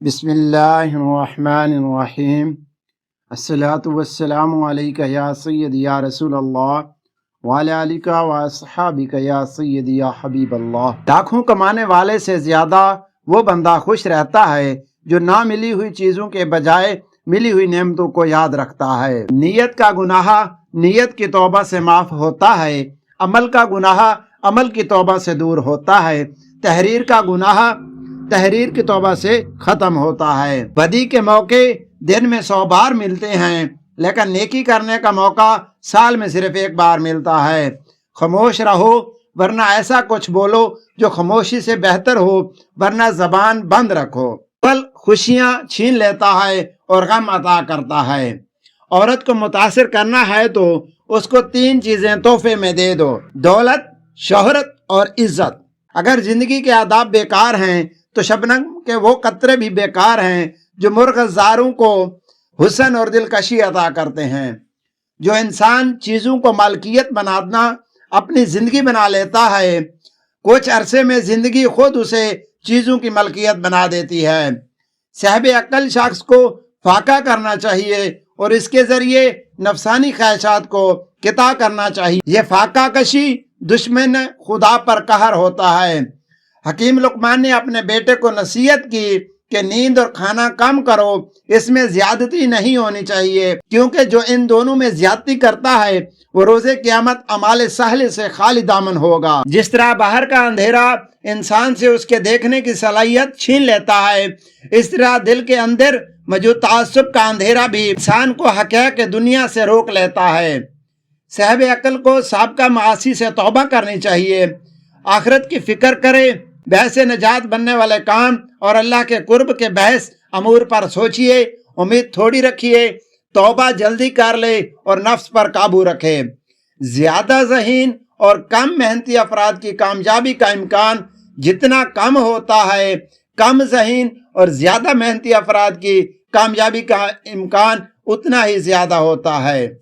बिस्मिल्लाहिर्रहमानिर्रहीम। अस्सलातु वस्सलामु अलैका या सय्यदी या रसूल अल्लाह व अला आलिका व अस्हाबिका या सय्यदी या हबीब अल्लाह। लाखों कमाने वाले से ज्यादा वो बंदा खुश रहता है जो ना मिली हुई चीजों के बजाय मिली हुई नेमतों को याद रखता है। नियत का गुनाह नियत की तौबा से माफ होता है, अमल का गुनाह अमल की तौबा से दूर होता है, तहरीर का गुनाह तहरीर की तौबा से खत्म होता है। बदी के मौके दिन में 100 बार मिलते हैं, लेकिन नेकी करने का मौका साल में सिर्फ एक बार मिलता है। खामोश रहो वरना ऐसा कुछ बोलो जो खामोशी से बेहतर हो, वरना जबान बंद रखो। पल खुशियां छीन लेता है और गम अता करता है। औरत को मुतासिर करना है तो उसको 3 चीजें तोहफे में दे दो: दौलत, शोहरत और इज्जत। अगर जिंदगी के आदाब बेकार हैं तो शबनम के वो कतरे भी बेकार हैं जो मुर्ग़ज़ारों को हुस्न और दिलकशी अता करते हैं। जो इंसान चीज़ों को मालकियत बनाना अपनी ज़िंदगी बना लेता है, कुछ अरसे में ज़िंदगी खुद उसे चीज़ों की मलकियत बना देती है। साहिब अक्ल शख्स को फाका करना चाहिए और इसके ज़रिए नफसानी ख्वाहिशात को किता करना चाहिए। यह फाका कशी दुश्मन खुदा पर कहर होता है। हकीम लुकमान ने अपने बेटे को नसीहत की कि नींद और खाना कम करो, इसमें ज्यादती नहीं होनी चाहिए, क्योंकि जो इन दोनों में ज्यादती करता है वो रोजे क़यामत अमाल सहले से खाली दामन होगा। जिस तरह बाहर का अंधेरा इंसान से उसके देखने की सलाहियत छीन लेता है, इस तरह दिल के अंदर मौजूद तासुब का अंधेरा भी इंसान को हक़ीक़त दुनिया से रोक लेता है। साहिब अक्ल को साबिक़ा मासी से तौबा करनी चाहिए, आखिरत की फिक्र करे, बहस से नजात बनने वाले काम और अल्लाह के कुर्ब के बहस अमूर पर सोचिए। उम्मीद थोड़ी रखिए, तौबा जल्दी कर ले और नफ्स पर काबू रखे। ज्यादा ज़हीन और कम मेहनती अफराद की कामयाबी का इम्कान जितना कम होता है, कम ज़हीन और ज्यादा मेहनती अफराद की कामयाबी का इम्कान उतना ही ज्यादा होता है।